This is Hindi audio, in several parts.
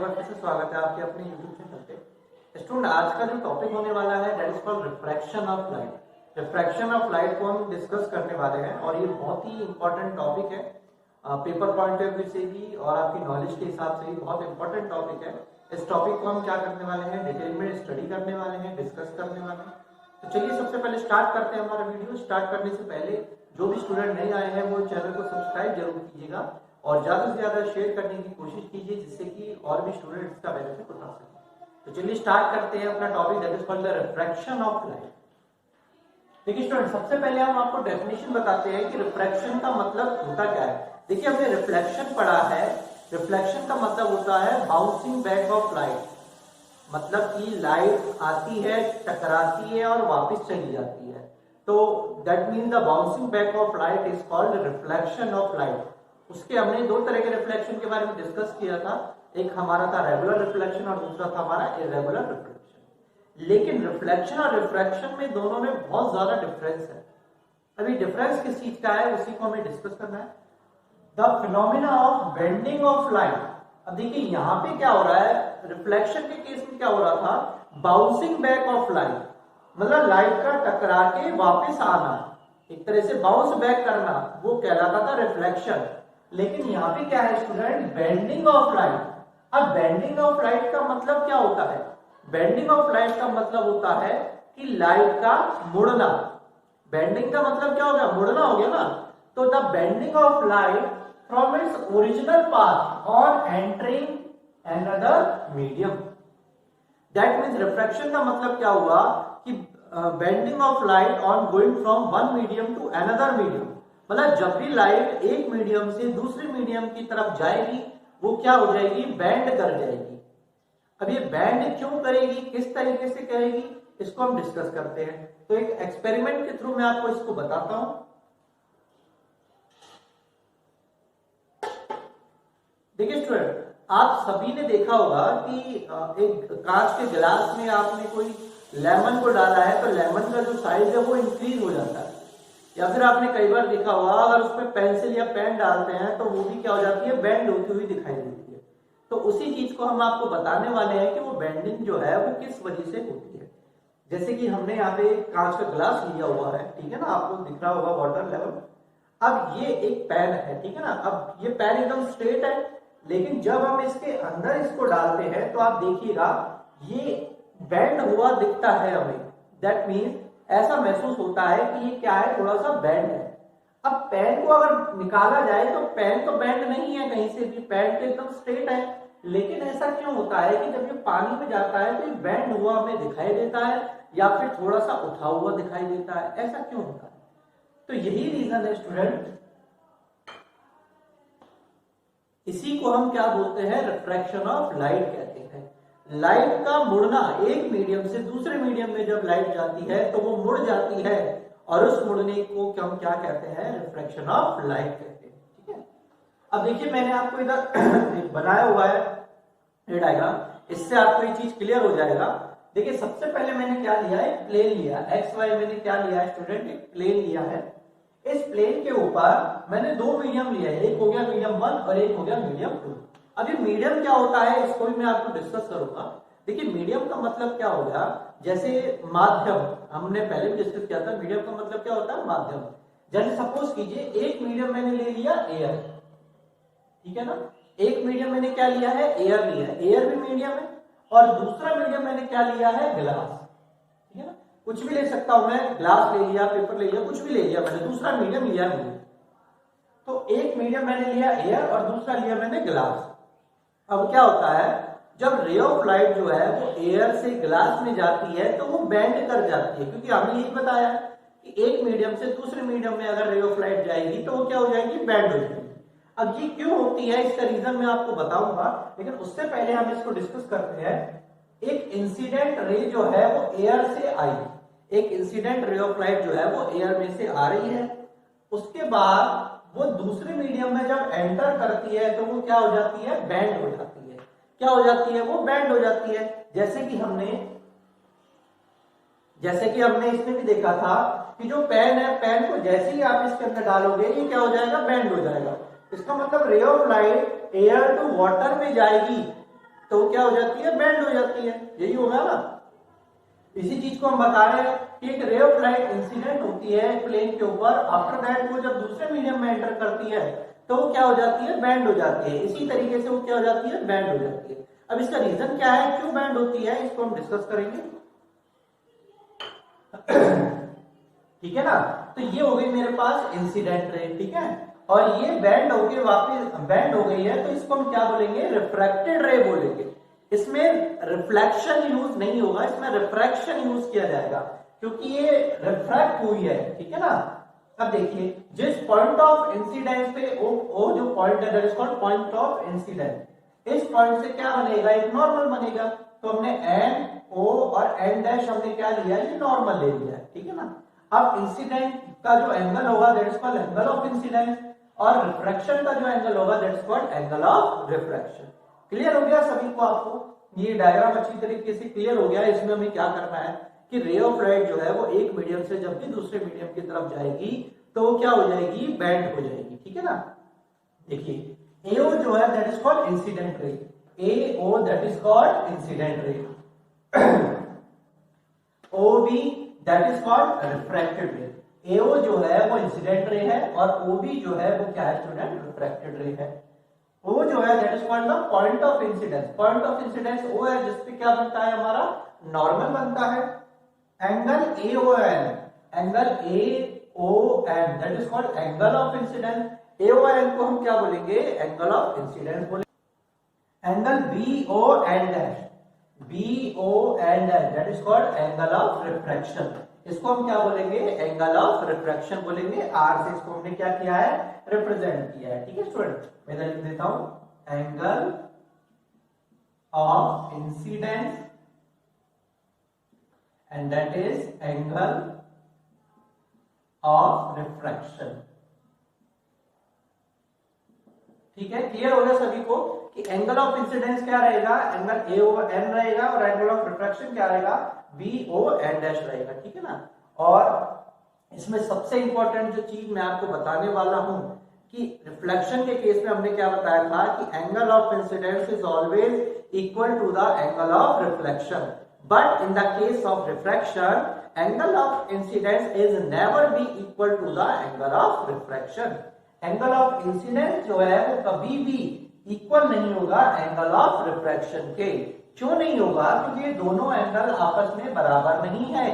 एक बार फिर से स्वागत है आपके अपने YouTube चैनल पे। स्टूडेंट, आज का जो टॉपिक होने वाला है that is called refraction of light. Refraction of light को हम डिस्कस करने वाले हैं और ये बहुत ही इंपॉर्टेंट टॉपिक है, पेपर पॉइंट ऑफ व्यू से भी और आपकी नॉलेज के हिसाब से भी बहुत इंपॉर्टेंट टॉपिक है। इस टॉपिक को हम क्या करने वाले हैं, डिटेल में स्टडी करने वाले हैं, डिस्कस करने वाले हैं। तो चलिए सबसे पहले स्टार्ट करते हैं हमारा वीडियो। स्टार्ट करने से पहले जो भी स्टूडेंट नहीं आए हैं वो चैनल को सब्सक्राइब जरूर कीजिएगा और ज्यादा से ज्यादा शेयर करने की कोशिश कीजिए जिससे कि और भी स्टूडेंट इसका बेनिफिट उठा सकें। तो चलिए स्टार्ट करते हैं अपना topic that is called the refraction of light. देखिए स्टूडेंट, सबसे पहले हम आपको डेफिनेशन बताते हैं कि रिफ्रैक्शन का मतलब होता क्या है। देखिए हमने रिफ्लेक्शन पढ़ा है। रिफ्लेक्शन का मतलब होता है बाउंसिंग बैक ऑफ लाइट, मतलब कि लाइट आती है, टकराती है और वापस चली जाती है। तो that mean the bouncing back of light is called reflection of light. उसके हमने दो तरह के रिफ्लेक्शन के बारे में डिस्कस किया था। एक हमारा था रेगुलर रिफ्लेक्शन और दूसरा था हमारा इरेगुलर रिफ्लेक्शन। लेकिन रिफ्लेक्शन और रिफ्रैक्शन में दोनों में बहुत ज्यादा डिफरेंस है। अभी डिफरेंस किस चीज का है उसी को हमें डिस्कस करना है। The phenomena of bending of light. अब देखिए यहाँ पे क्या हो रहा है, रिफ्लेक्शन के केस में क्या हो रहा था, बाउंसिंग बैक ऑफ लाइट, मतलब लाइट का टकरा के वापस आना, एक तरह से बाउंस बैक करना, वो कहलाता था रिफ्लेक्शन। लेकिन यहाँ पे क्या है स्टूडेंट, बेंडिंग ऑफ लाइट। अब बेंडिंग ऑफ लाइट का मतलब क्या होता है, बेंडिंग ऑफ लाइट का मतलब होता है कि लाइट का मुड़ना। बेंडिंग का मतलब क्या हो गया, मुड़ना हो गया ना। तो the bending of light from its original path on entering another medium. That means refraction का मतलब क्या हुआ कि bending of light on going from one medium to another medium, मतलब जब भी लाइट एक मीडियम से दूसरे मीडियम की तरफ जाएगी वो क्या हो जाएगी, बैंड कर जाएगी। अब ये बैंड क्यों करेगी, किस तरीके से करेगी, इसको हम डिस्कस करते हैं। तो एक एक्सपेरिमेंट के थ्रू मैं आपको इसको बताता हूं। देखिए स्टूडेंट, आप सभी ने देखा होगा कि एक कांच के गिलास में आपने कोई लेमन को डाला है तो लेमन का जो साइज है वो इंक्रीज हो जाता है। या फिर आपने कई बार देखा होगा अगर उसमें पेंसिल या पेन डालते हैं तो वो भी क्या हो जाती है, बेंड होती हुई दिखाई देती है। तो उसी चीज को हम आपको बताने वाले हैं कि वो बेंडिंग जो है वो किस वजह से होती है। जैसे कि हमने यहाँ पे कांच का ग्लास लिया हुआ है, ठीक है ना, आपको दिख रहा होगा वाटर लेवल। अब ये एक पेन है, ठीक है ना। अब ये पेन एकदम स्ट्रेट है, लेकिन जब हम इसके अंदर इसको डालते हैं तो आप देखिएगा ये बेंड हुआ दिखता है हमें। दैट मीन्स ऐसा महसूस होता है कि ये क्या है, थोड़ा सा बेंड है। अब पेन को अगर निकाला जाए तो पेन तो बेंड नहीं है कहीं से भी, पेन तो एकदम स्ट्रेट है। लेकिन ऐसा क्यों होता है कि जब ये पानी में जाता है तो ये बेंड हुआ हमें दिखाई देता है या फिर थोड़ा सा उठा हुआ दिखाई देता है, ऐसा क्यों होता है? तो यही रीजन है स्टूडेंट, इसी को हम क्या बोलते हैं, रिफ्रैक्शन ऑफ लाइट कहते हैं। लाइट का मुड़ना, एक मीडियम से दूसरे मीडियम में जब लाइट जाती है तो वो मुड़ जाती है और उस मुड़ने को हम क्या कहते हैं, रिफ्रैक्शन ऑफ लाइट कहते हैं। ठीक है, अब देखिए मैंने आपको इधर बनाया हुआ है ये डायग्राम, इससे आपको ये चीज क्लियर हो जाएगा। देखिए सबसे पहले मैंने क्या लिया है, प्लेन लिया, एक्स वाई मैंने क्या लिया है स्टूडेंट, एक प्लेन लिया है। इस प्लेन के ऊपर मैंने दो मीडियम लिए हैं, एक हो गया मीडियम 1 और एक हो गया मीडियम 2। अभी मीडियम क्या होता है इसको भी मैं आपको डिस्कस करूंगा। देखिए मीडियम का मतलब क्या हो गया, जैसे माध्यम, हमने पहले भी डिस्कस किया था, मीडियम का मतलब क्या होता है, माध्यम। जैसे सपोज कीजिए एक मीडियम मैंने ले लिया एयर, ठीक है ना, एक मीडियम मैंने क्या लिया है, एयर लिया है, एयर भी मीडियम है। और दूसरा मीडियम मैंने क्या लिया है, ग्लास, ठीक है ना, कुछ भी ले सकता हूं मैं, ग्लास ले लिया, पेपर ले लिया, कुछ भी ले लिया मैंने, दूसरा मीडियम लिया मैंने। तो एक मीडियम मैंने लिया एयर और दूसरा लिया मैंने ग्लास। अब क्या होता है, जब रे ऑफ लाइट जो है वो एयर से ग्लास में जाती है तो वो बेंड कर जाती है, क्योंकि हमने यही बताया कि एक मीडियम से दूसरे मीडियम में अगर रे ऑफ लाइट जाएगी तो वो क्या हो जाएगी, बेंड हो जाएगी। अब ये क्यों होती है, इसका रीजन मैं आपको बताऊंगा, लेकिन उससे पहले हम इसको डिस्कस करते हैं। एक इंसिडेंट रे जो है वो एयर से आई, एक इंसिडेंट रे ऑफ लाइट जो है वो एयर में से आ रही है, उसके बाद वो दूसरे मीडियम में जब एंटर करती है तो वो क्या हो जाती है, बेंड हो जाती है। क्या हो जाती है, वो बेंड हो जाती है। जैसे कि हमने इसमें भी देखा था कि जो पेन है, पेन को जैसे ही आप इसके अंदर डालोगे ये क्या हो जाएगा, बेंड हो जाएगा। इसका मतलब ray of light air to water में जाएगी तो क्या हो जाती है, बेंड हो जाती है, यही होगा ना। इसी चीज को हम बता रहे हैं कि एक रे ऑफ लाइट इंसिडेंट होती है प्लेन के ऊपर, आफ्टर दैट वो जब दूसरे मीडियम में एंटर करती है तो वो क्या हो जाती है, बैंड हो जाती है। इसी तरीके से वो क्या हो जाती है, बैंड हो जाती है। अब इसका रीजन क्या है, क्यों बैंड होती है, इसको हम डिस्कस करेंगे। ठीक है ना। तो ये हो गई मेरे पास इंसिडेंट रे, ठीक है, और ये बैंड हो गई, वापस बैंड हो गई है, तो इसको हम क्या बोलेंगे, रिफ्रैक्टेड रे बोलेंगे। इसमें रिफ्लेक्शन यूज नहीं होगा, इसमें रिफ्रैक्शन यूज किया जाएगा, क्योंकि ये रिफ्रैक्ट हुई है, ठीक है ना। अब देखिए, जिस पॉइंट ऑफ इंसिडेंस पे वो जो पॉइंट है, that is called point of incidence. इस पॉइंट से क्या बनेगा, एक नॉर्मल बनेगा। तो हमने एन ओ और एन डैश हमने क्या लिया, ये नॉर्मल ले लिया है, ठीक है ना। अब इंसिडेंट का जो एंगल होगा that is called angle of incidence, और रिफ्रैक्शन का जो एंगल होगा that is called angle of refraction. Clear हो गया सभी को आपको, ये डायग्राम अच्छी तरीके से क्लियर हो गया। इसमें हमें क्या करना है कि रे ऑफ लाइट जो है वो एक मीडियम से जब भी दूसरे मीडियम की तरफ जाएगी तो वो क्या हो जाएगी, बैंड हो जाएगी, ठीक है ना। देखिए एओ जो है that is called incident ray, AO that is called incident ray, OB that is called refracted ray. AO जो है वो इंसिडेंट रे है और ओबी जो है वो क्या है स्टूडेंट, रिफ्रैक्टेड रे है। वो जो है that is called the point of incidence. Point of incidence वो है जिसपे क्या बनता है, हमारा नॉर्मल बनता है। Angle A O N, angle A O N that is called angle of incidence. A O N को हम क्या बोलेंगे, एंगल ऑफ इंसिडेंस बोलेंगे। Angle B O N dash, B O N dash that is called angle of refraction. इसको हम क्या बोलेंगे, एंगल ऑफ रिफ्रैक्शन बोलेंगे। आर से इसको हमने क्या किया है, रिप्रेजेंट किया है, ठीक है स्टूडेंट। मैं लिख देता हूं angle of incidence and that is angle of refraction. ठीक है, क्लियर हो गया सभी को कि एंगल ऑफ इंसिडेंस क्या रहेगा, एंगल ए ओवर एन रहेगा, और एंगल ऑफ रिफ्रैक्शन क्या रहेगा, बी ओ एन डैश रहेगा, ठीक है ना। और इसमें सबसे इंपॉर्टेंट जो चीज मैं आपको बताने वाला हूं कि रिफ्लेक्शन के केस में हमने क्या बताया था कि angle of incidence is always equal to the angle of reflection, but in the case of refraction angle of incidence is never be equal to the angle of refraction. Angle of incidence जो है वो कभी भी इक्वल नहीं होगा एंगल ऑफ रिफ्रैक्शन के। क्यों नहीं होगा, क्योंकि ये दोनों एंगल आपस में बराबर नहीं है।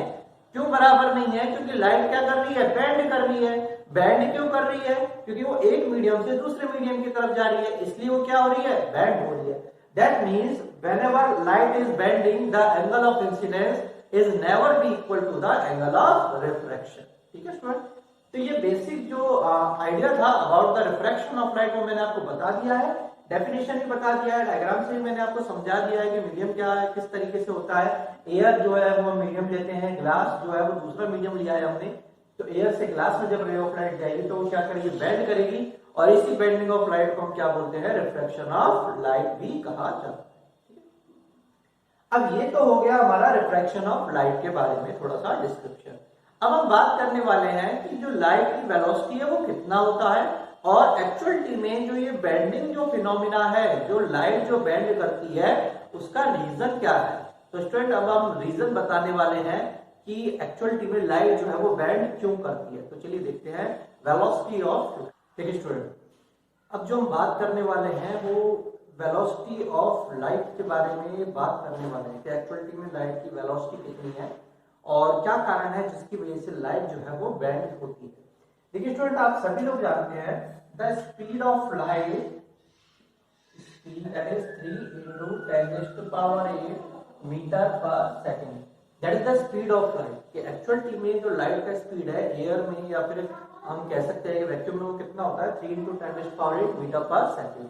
क्यों बराबर नहीं है, क्योंकि लाइट क्या कर रही है, बैंड कर रही है। बैंड क्यों कर रही है, क्योंकि वो एक मीडियम से दूसरे मीडियम की तरफ जा रही है, इसलिए वो क्या हो रही है, बैंड हो रही है। That means whenever light is bending the angle of incidence is never be equal to the angle of refraction. ठीक है स्टूडेंट, तो ये बेसिक जो आइडिया था about the refraction of light वो मैंने आपको बता दिया है, डेफिनेशन भी बता दिया है, डायग्राम से भी मैंने आपको समझा दिया है कि मीडियम क्या है, किस तरीके से होता है। एयर जो है वो मीडियम लेते हैं, ग्लास जो है वो दूसरा मीडियम लिया है हमने। तो एयर से ग्लास में जब रे ऑफ लाइट जाएगी तो वो क्या करेगी, बेंड करेगी, और इसी बेंडिंग ऑफ लाइट को हम क्या बोलते हैं, रिफ्रैक्शन ऑफ लाइट भी कहा जाता है। अब ये तो हो गया हमारा रिफ्रैक्शन ऑफ लाइट के बारे में थोड़ा सा डिस्क्रिप्शन। अब हम बात करने वाले हैं कि जो लाइट की वेलोसिटी है वो कितना होता है, और एक्चुअलिटी में जो ये बेंडिंग जो फिनोमिना है, जो लाइट जो बेंड करती है उसका रीजन क्या है। तो स्टूडेंट अब हम रीजन बताने वाले हैं कि एक्चुअलिटी में लाइट जो है वो बेंड क्यों करती है। तो चलिए देखते हैं वेलोसिटी ऑफ। देखिए स्टूडेंट, अब जो हम बात करने वाले हैं वो वेलोसिटी ऑफ लाइट के बारे में बात करने वाले हैं कि एक्चुअलिटी में लाइट की वेलोसिटी कितनी है और क्या कारण है जिसकी वजह से लाइट जो है वो बेंड होती है। देखिए स्टूडेंट, आप सभी लोग जानते हैं the speed of light that is 3 × 10⁸ metre per second, that is the speed of light. कि एक्चुअलिटी में जो लाइट का स्पीड है एयर में या फिर हम कह सकते हैं वैक्यूम में वो कितना होता है, 3 × 10⁸ मीटर पर सेकंड।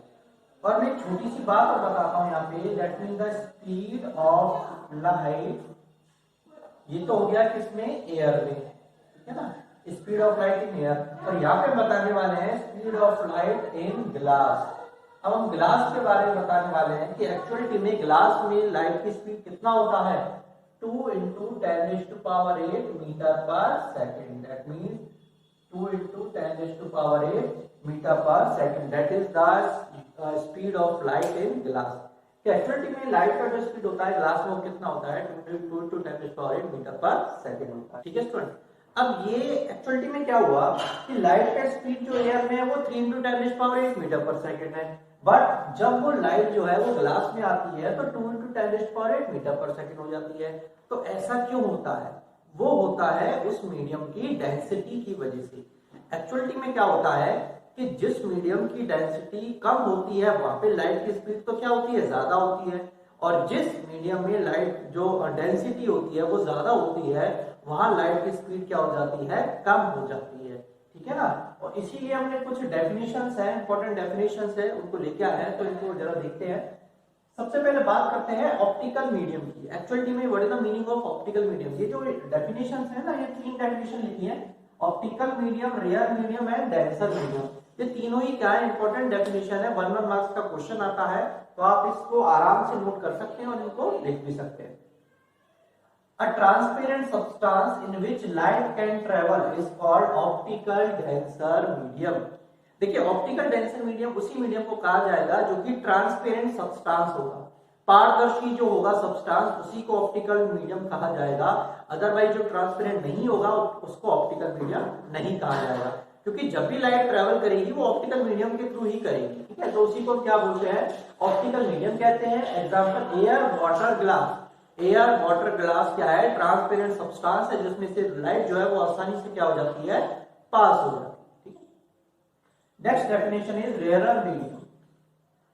और मैं एक छोटी सी बात और बताता हूं यहाँ पे, that mean the speed of light, ये तो हो गया किसमें, एयर में, ठीक है ना, speed of light in air. और यहाँ पे बताने वाले हैं speed of light in glass. अब हम ग्लास के बारे में बताने वाले हैं कि एक्चुअलिटी में ग्लास में लाइट की स्पीड कितना होता है, 2 × 10⁸ metre per second, that means 2 × 10⁸ metre per second, that is the speed of light in glass. कि एक्चुअली में लाइट का जो स्पीड होता है ग्लास में वो कितना होता है 2 × 10⁸ मीटर पर सेकंड होता है। ठीक है स्टूडेंट, अब ये एक्चुअली में क्या हुआ कि लाइट का स्पीड जो एयर में है वो 3 × 10⁸ मीटर पर सेकंड है, बट जब वो लाइट जो है वो ग्लास में आती है तो 2 × 10⁸ मीटर पर सेकंड हो जाती है। तो ऐसा क्यों होता है? वो होता है उस मीडियम की डेंसिटी की वजह से। एक्चुअली में क्या होता है कि जिस मीडियम की डेंसिटी कम होती है वहां पे लाइट की स्पीड तो क्या होती है, ज्यादा होती है, और जिस मीडियम में लाइट जो डेंसिटी होती है वो ज्यादा होती है वहां लाइट की स्पीड क्या हो जाती है, कम हो जाती है। ठीक है ना, और इसीलिए हमने कुछ डेफिनेशंस है, इंपॉर्टेंट डेफिनेशंस है, उनको लेके आए हैं, तो इनको जरा देखते हैं। सबसे पहले बात करते हैं ऑप्टिकल मीडियम की। एक्चुअली में what is the meaning of optical medium? ये जो डेफिनेशंस है ना, ये 3 डेफिनेशन लिखी है, optical medium, rare medium and denser medium. ये तीनों ही क्या है, इंपॉर्टेंट डेफिनेशन है, 1 मार्क्स का क्वेश्चन आता है, तो आप इसको आराम से नोट कर सकते हैं और इनको लिख भी सकते हैं। A transparent substance in which light can travel is called optical denser medium। देखिए ऑप्टिकल डेंसर मीडियम उसी मीडियम को कहा जाएगा जो कि ट्रांसपेरेंट सब्सटेंस होगा, पारदर्शी जो होगा सब्सटेंस, उसी को ऑप्टिकल मीडियम कहा जाएगा। अदरवाइज जो ट्रांसपेरेंट नहीं होगा उसको ऑप्टिकल मीडियम नहीं कहा जाएगा, क्योंकि जब भी लाइट ट्रेवल करेगी वो ऑप्टिकल मीडियम के थ्रू ही करेगी। ठीक है, तो उसी को क्या बोलते हैं, ऑप्टिकल मीडियम कहते हैं। Example air water glass. Air water glass क्या है, ट्रांसपेरेंट सब्सटेंस है जिसमें से लाइट जो है वो आसानी से क्या हो जाती है, पास हो जाती है। Next definition is rarer medium.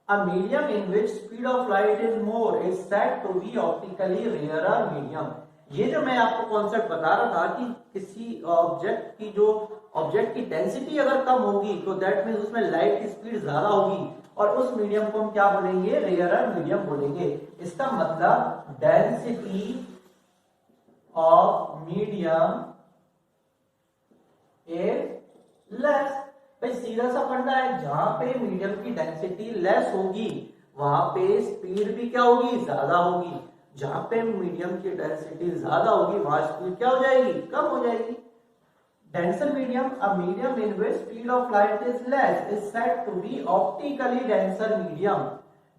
A medium in which speed of light is more is said to be optically rarer medium। ये जो मैं आपको कॉन्सेप्ट बता रहा था कि किसी ऑब्जेक्ट की डेंसिटी अगर कम होगी तो दैट मींस उसमें लाइट की स्पीड ज्यादा होगी, और उस मीडियम को हम क्या बोलेंगे, रेयरर मीडियम बोलेंगे। इसका मतलब density of medium is less. भाई सीधा सा फंडा है, जहां पे मीडियम की डेंसिटी लेस होगी वहां पे स्पीड भी क्या होगी, ज्यादा होगी। जहां पे मीडियम की डेंसिटी ज्यादा होगी वहां स्पीड क्या हो जाएगी, कम हो जाएगी। Denser medium, a medium in which speed of light is less, is said to be optically denser medium।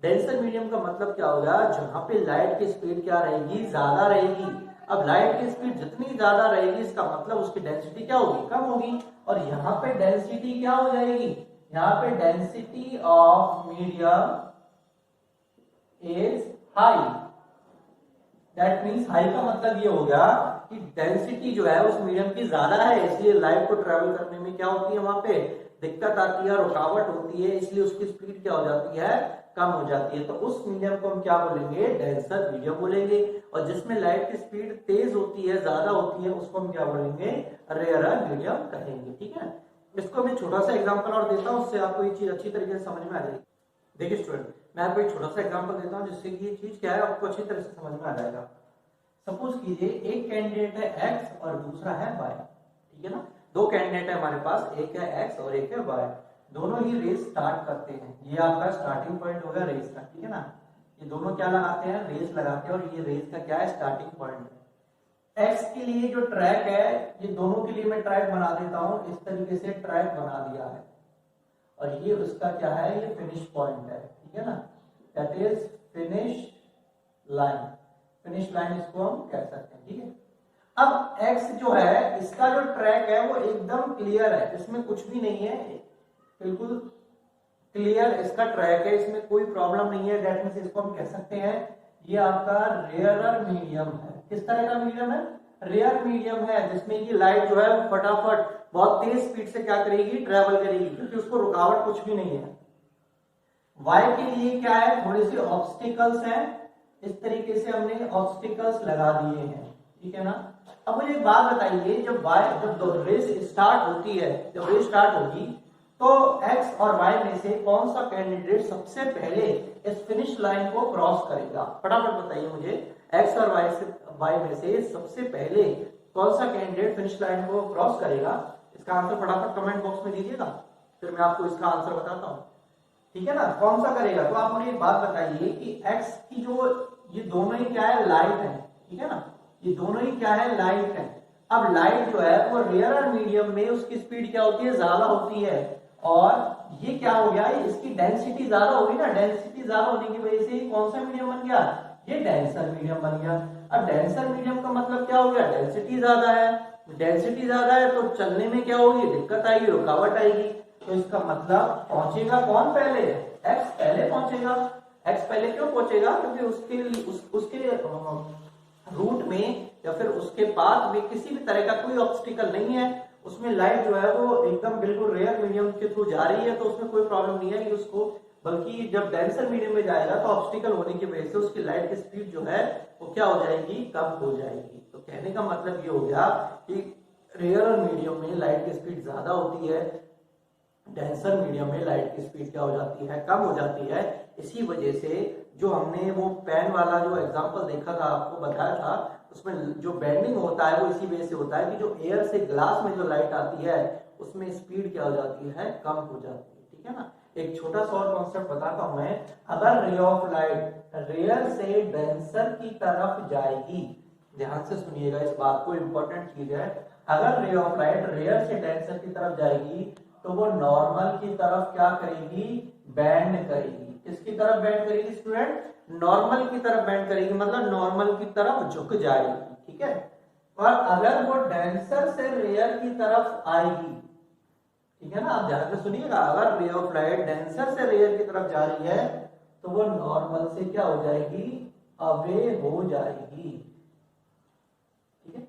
Denser medium का मतलब क्या होगा, जहां पे लाइट की स्पीड क्या रहेगी, ज्यादा रहेगी। अब लाइट की स्पीड जितनी ज्यादा रहेगी इसका मतलब उसकी डेंसिटी क्या होगी, कम होगी, और यहाँ पे डेंसिटी क्या हो जाएगी, यहाँ पे density of medium is high. That means high का मतलब ये हो गया कि डेंसिटी जो है उस मीडियम की ज्यादा है, इसलिए लाइट को ट्रेवल करने में क्या होती है, वहां पे दिक्कत आती है, रुकावट होती है, इसलिए उसकी स्पीड क्या हो जाती है, कम हो जाती है। तो उस मीडियम को हम क्या बोलेंगे, डेंसर मीडियम बोलेंगे। और जिसमें लाइट की स्पीड तेज होती है, ज्यादा होती है, उसको हम क्या बोलेंगे, रेयरर मीडियम कहेंगे। ठीक है, इसको मैं छोटा सा एग्जाम्पल और देता हूँ, उससे आपको ये चीज अच्छी तरीके से समझ में आ जाएगी। देखिए स्टूडेंट, मैं आपको एक छोटा सा एग्जाम्पल देता हूँ जिससे कि ये चीज क्या है आपको अच्छी तरह से समझ में आ जाएगा। सपोज कीजिए एक कैंडिडेट है एक्स और दूसरा है वाई। ठीक है ना, दो कैंडिडेट है हमारे पास, एक है एक्स और एक है वाई। दोनों ही रेस स्टार्ट करते हैं, ये आपका स्टार्टिंग पॉइंट होगा रेस का। ठीक है ना, ये दोनों क्या लगाते हैं, रेस लगाते हैं, और ये रेस का क्या है, स्टार्टिंग पॉइंट है। एक्स के लिए जो ट्रैक है, ये दोनों के लिए मैं ट्रैक बना देता हूं, इस तरीके से ट्रैक बना दिया है, और ये उसका क्या है, ये फिनिश पॉइंट है। ठीक है ना, that is finish line. Finish line इसको हम कह सकते हैं। ठीक है, अब x जो है इसका जो ट्रैक है वो एकदम क्लियर है, इसमें कुछ भी नहीं है, बिल्कुल क्लियर इसका ट्रैक है, इसमें कोई प्रॉब्लम नहीं है। दैट मींस इसको हम कह सकते हैं ये आपका रेयरर मीडियम है। किस तरह का मीडियम है, रेयर मीडियम है, जिसमें कि लाइट जो है फटाफट बहुत तेज स्पीड से क्या करेगी, ट्रेवल करेगी, क्योंकि उसको रुकावट कुछ भी नहीं है। y के लिए क्या है, थोड़ी सी ऑब्स्टिकल्स हैं, इस तरीके से हमने ऑब्स्टिकल्स लगा दिए हैं। ठीक है ना, अब मुझे एक बात बताइए, जब रेस स्टार्ट होती है, जब रेस स्टार्ट होगी तो x और y में से कौन सा कैंडिडेट सबसे पहले इस फिनिश लाइन को क्रॉस करेगा, फटाफट बताइए मुझे। x और y में से सबसे पहले कौन सा कैंडिडेट फिनिश लाइन को क्रॉस करेगा, इसका आंसर फटाफट कमेंट बॉक्स में दीजिएगा, फिर मैं आपको इसका आंसर बताता हूं। ठीक है ना, कौन सा करेगा, तो आप मुझे एक बात बताइए कि x की जो ये दोनों ही क्या है, लाइट है। ठीक है ना, ये दोनों ही क्या है, लाइट है। अब लाइट जो है वो रेयरर मीडियम में उसकी स्पीड क्या होती है, ज्यादा होती है, और ये क्या हो गया, इसकी डेंसिटी ज्यादा होगी ना, डेंसिटी ज्यादा होने की वजह से कौन सा मीडियम बन गया, ये डेंसर मीडियम बन गया। अब डेंसर मीडियम का मतलब क्या हो गया, डेंसिटी ज्यादा है, डेंसिटी ज्यादा है तो चलने में क्या होगी, दिक्कत आएगी, रुकावट आएगी। तो इसका मतलब पहुंचेगा कौन पहले, एक्स पहले पहुंचेगा। एक्स पहले क्यों पहुंचेगा, क्योंकि उसके रूट में या फिर उसके पाथ में किसी भी तरह का कोई ऑब्स्टिकल नहीं है, उसमें लाइट जो है वो एकदम बिल्कुल रेयर मीडियम के थ्रू जा रही है, तो उसमें कोई प्रॉब्लम नहीं है कि उसको, बल्कि जब डेंसर मीडियम में जाएगा तो ऑब्स्टिकल होने की वजह से उसकी लाइट की स्पीड जो है वो क्या हो जाएगी, कम हो जाएगी। तो कहने का मतलब ये हो गया कि रेयर और मीडियम में लाइट की स्पीड ज्यादा होती है, डेंसर मीडियम में लाइट की स्पीड क्या हो जाती है, कम हो जाती है। इसी वजह से जो हमने वो पेन वाला जो एग्जांपल देखा था, आपको बताया था, उसमें जो बेंडिंग होता है वो इसी वजह से होता है कि जो एयर से ग्लास में जो लाइट आती है उसमें स्पीड क्या हो जाती है, कम हो जाती है। ठीक है ना। एक छोटा सा और कॉन्सेप्ट बताता हूं मैं, अगर रे ऑफ लाइट रेयर से डेंसर की तरफ जाएगी, ध्यान से सुनिएगा इस बात को, इंपॉर्टेंट चीज है, अगर रे ऑफ लाइट रेयर से डेंसर की तरफ जाएगी तो वो नॉर्मल की तरफ क्या करेगी, बेंड करेगी। किसकी तरफ बेंड करेगी स्टूडेंट, नॉर्मल की तरफ बेंड करेगी, मतलब नॉर्मल की तरफ झुक जाएगी। ठीक है। और अगर वो डेंसर से रेयर की तरफ आएगी, ठीक है ना, आप ध्यान से सुनिएगा, अगर रे ऑफ लाइट डेंसर से रेयर की तरफ जा रही है तो वो नॉर्मल से क्या हो जाएगी, अवे हो जाएगी। ठीक है।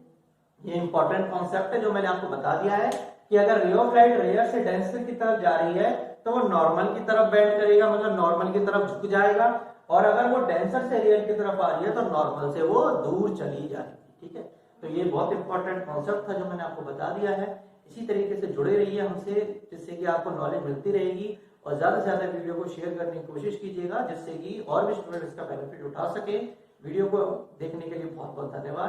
ये इंपॉर्टेंट कॉन्सेप्ट है जो मैंने आपको बता दिया है कि अगर रे ऑफ लाइट रेयर से डेंसर की तरफ जा रही है तो वो नॉर्मल की तरफ बेंड करेगा, मतलब नॉर्मल की तरफ झुक जाएगा, और अगर वो डेंसर से रेयर की तरफ आ रही है तो नॉर्मल से वो दूर चली जाएगी। ठीक है। तो ये बहुत इंपॉर्टेंट कॉन्सेप्ट था जो मैंने आपको बता दिया है। इसी तरीके से जुड़े रहिए हमसे, जिससे कि आपको नॉलेज मिलती रहेगी, और ज्यादा से ज्यादा वीडियो को शेयर करने की कोशिश कीजिएगा, जिससे कि और भी स्टूडेंट इसका बेनिफिट उठा सके। वीडियो को देखने के लिए बहुत बहुत धन्यवाद।